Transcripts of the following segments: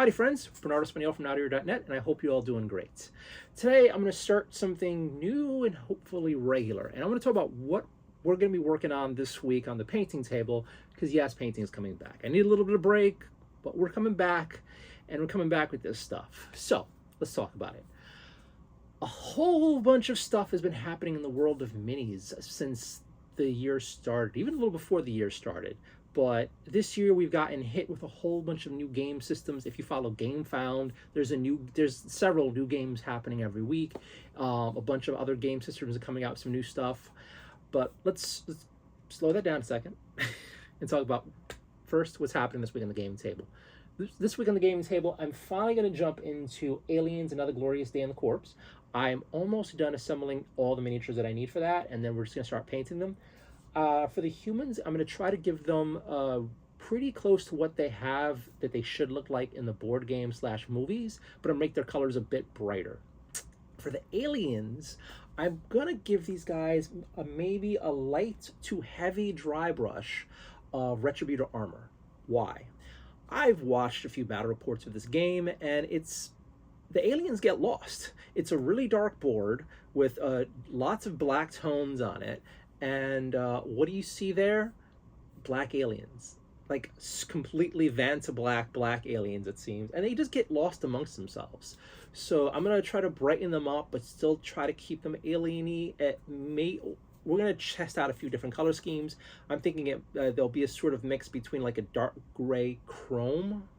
Howdy friends, Bernardo Spaniel from Nardio.net, and I hope you're all doing great. Today I'm going to start something new and hopefully regular, and I'm going to talk about what we're going to be working on this week on the painting table, because yes, painting is coming back. I need a little bit of break, but we're coming back, and we're coming back with this stuff. So, let's talk about it. A whole bunch of stuff has been happening in the world of minis since the year started, even a little before the year started. But this year we've gotten hit with a whole bunch of new game systems. If you follow GameFound, there's several new games happening every week. A bunch of other game systems are coming out with some new stuff. But let's slow that down a second and talk about first what's happening this week on the game table. This week on the game table, I'm finally going to jump into Aliens: Another Glorious Day in the Corpse. I'm almost done assembling all the miniatures that I need for that, and then we're just going to start painting them. For the humans, I'm going to try to give them pretty close to what they have that they should look like in the board game / movies, but I'll make their colors a bit brighter. For the aliens, I'm going to give these guys maybe a light to heavy dry brush of Retributor armor. Why? I've watched a few battle reports of this game, and the aliens get lost. It's a really dark board with lots of black tones on it. And what do you see there? Black aliens. Like completely Vanta black aliens, it seems. And they just get lost amongst themselves. So I'm going to try to brighten them up, but still try to keep them alien-y. We're going to test out a few different color schemes. I'm thinking there'll be a sort of mix between like a dark gray chrome,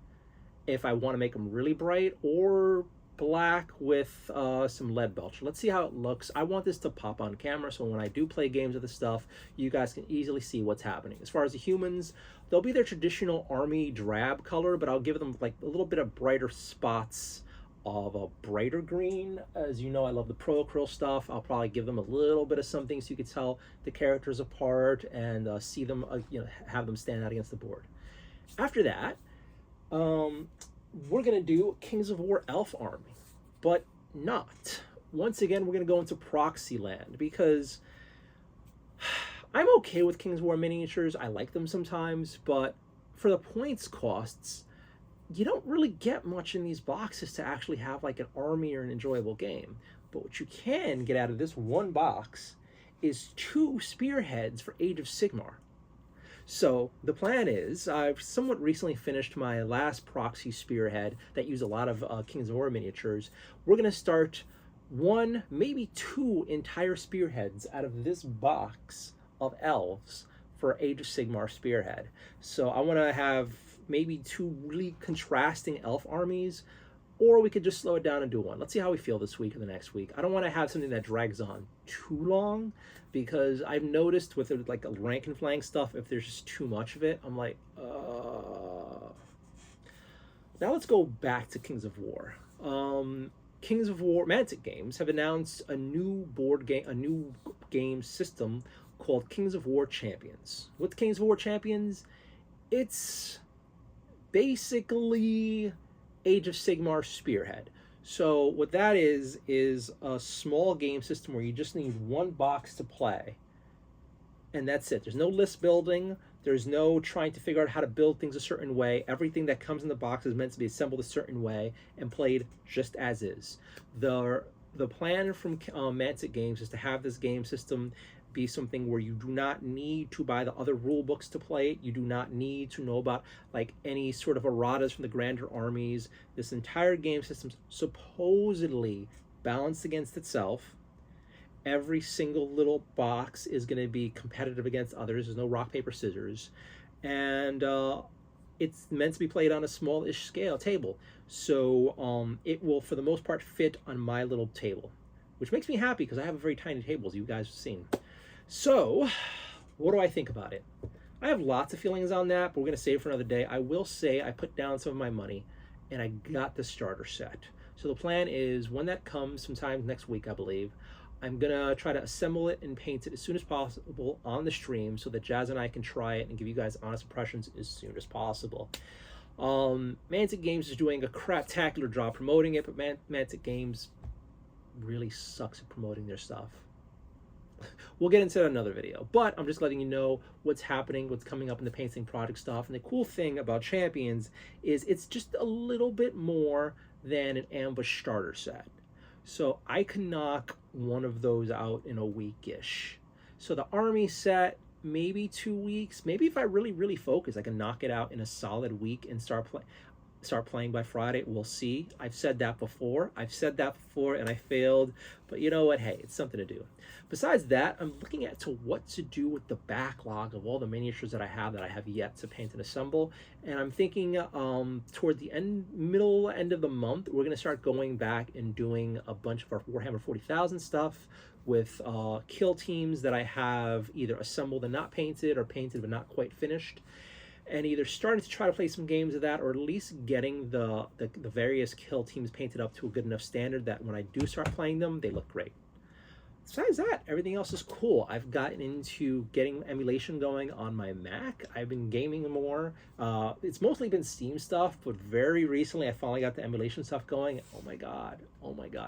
if I want to make them really bright, or black with some lead belcher. Let's see how it looks. I want this to pop on camera, so when I do play games of this stuff, you guys can easily see what's happening. As far as the humans, they'll be their traditional army drab color, but I'll give them like a little bit of brighter spots of a brighter green. As you know, I love the Pro Acryl stuff. I'll probably give them a little bit of something so you can tell the characters apart and see them, have them stand out against the board. After that, we're going to do Kings of War Elf Army, but not. Once again, we're going to go into proxy land, because I'm okay with Kings of War miniatures. I like them sometimes, but for the points costs, you don't really get much in these boxes to actually have like an army or an enjoyable game. But what you can get out of this one box is 2 spearheads for Age of Sigmar. So the plan is, I've somewhat recently finished my last proxy spearhead that used a lot of Kings of War miniatures. We're going to start 1, maybe 2 entire spearheads out of this box of elves for Age of Sigmar spearhead. So I want to have maybe 2 really contrasting elf armies, or we could just slow it down and do 1. Let's see how we feel this week or the next week. I don't want to have something that drags on too long, because I've noticed with like a rank and flank stuff, if there's just too much of it, I'm like, Now let's go back to Kings of War. Kings of War, Mantic Games have announced a new board game, a new game system called Kings of War Champions. With Kings of War Champions, it's basically Age of Sigmar Spearhead. So what that is a small game system where you just need 1 box to play, and that's it. There's no list building. There's no trying to figure out how to build things a certain way. Everything that comes in the box is meant to be assembled a certain way and played just as is. The plan from Mantic Games is to have this game system be something where you do not need to buy the other rule books to play it. You do not need to know about like any sort of erratas from the grander armies. This entire game system's supposedly balanced against itself. Every single little box is going to be competitive against others. There's no rock, paper, scissors. And it's meant to be played on a small-ish scale table. So it will, for the most part, fit on my little table, which makes me happy because I have a very tiny table, as you guys have seen. So, what do I think about it? I have lots of feelings on that, but we're going to save it for another day. I will say I put down some of my money, and I got the starter set. So the plan is, when that comes, sometime next week, I believe, I'm going to try to assemble it and paint it as soon as possible on the stream so that Jazz and I can try it and give you guys honest impressions as soon as possible. Mantic Games is doing a craptacular job promoting it, but Mantic Games really sucks at promoting their stuff. we'll get into another video, but I'm just letting you know what's happening, what's coming up in the painting product stuff. And the cool thing about Champions is it's just a little bit more than an ambush starter set. So I can knock one of those out in a weekish. So the army set, maybe 2 weeks. Maybe if I really focus, I can knock it out in a solid week and start playing by Friday. We'll see. I've said that before. And I failed. But you know what? Hey, it's something to do. Besides that, I'm looking at to what to do with the backlog of all the miniatures that I have yet to paint and assemble. And I'm thinking toward the middle end of the month, we're going to start going back and doing a bunch of our Warhammer 40,000 stuff with kill teams that I have either assembled and not painted, or painted but not quite finished. And either starting to try to play some games of that, or at least getting the various kill teams painted up to a good enough standard that when I do start playing them, they look great. Besides that, everything else is cool. I've gotten into getting emulation going on my Mac. I've been gaming more. It's mostly been Steam stuff, but very recently I finally got the emulation stuff going. Oh my god,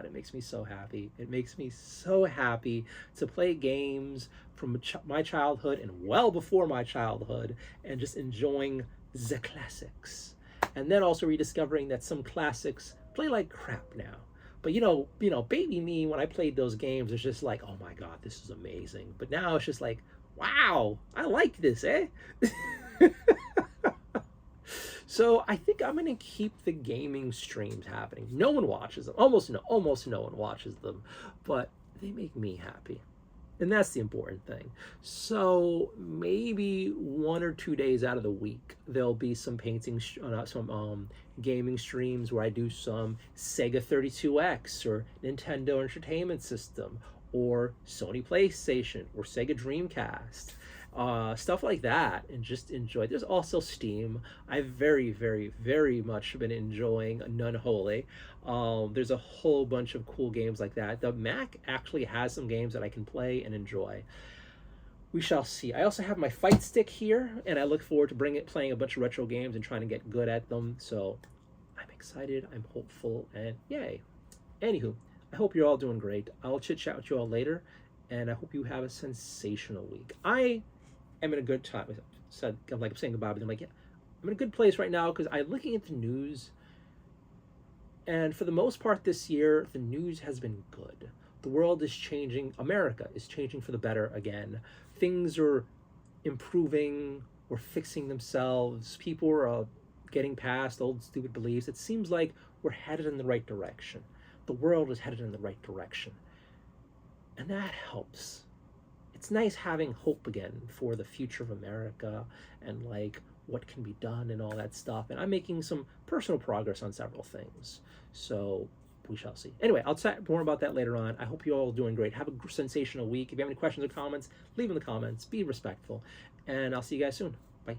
it makes me so happy. It makes me so happy to play games from my childhood and well before my childhood, and just enjoying the classics. And then also rediscovering that some classics play like crap now. But you know, baby me, when I played those games, it's just like, oh my god, this is amazing. But now it's just like, wow, I like this, eh? So I think I'm gonna keep the gaming streams happening. No one watches them, almost no one watches them, but they make me happy. And that's the important thing. So maybe 1 or 2 days out of the week, there'll be some gaming streams where I do some Sega 32X or Nintendo Entertainment System or Sony PlayStation or Sega Dreamcast. Stuff like that, and just enjoy. There's also Steam. I've very much been enjoying Unholy. There's a whole bunch of cool games like that. The Mac actually has some games that I can play and enjoy. We shall see. I also have my fight stick here, and I look forward to playing a bunch of retro games and trying to get good at them. So I'm excited, I'm hopeful, and yay. Anywho, I hope you're all doing great. I'll chit chat with you all later, and I hope you have a sensational week. I'm in a good time. I'm saying goodbye, but I'm like, yeah, I'm in a good place right now because I'm looking at the news, and for the most part this year, the news has been good. The world is changing. America is changing for the better again. Things are improving or fixing themselves. People are getting past old stupid beliefs. It seems like we're headed in the right direction. The world is headed in the right direction, and that helps. It's nice having hope again for the future of America and like what can be done and all that stuff. And I'm making some personal progress on several things. So we shall see. Anyway, I'll chat more about that later on. I hope you all are doing great. Have a sensational week. If you have any questions or comments, leave in the comments. Be respectful. And I'll see you guys soon. Bye.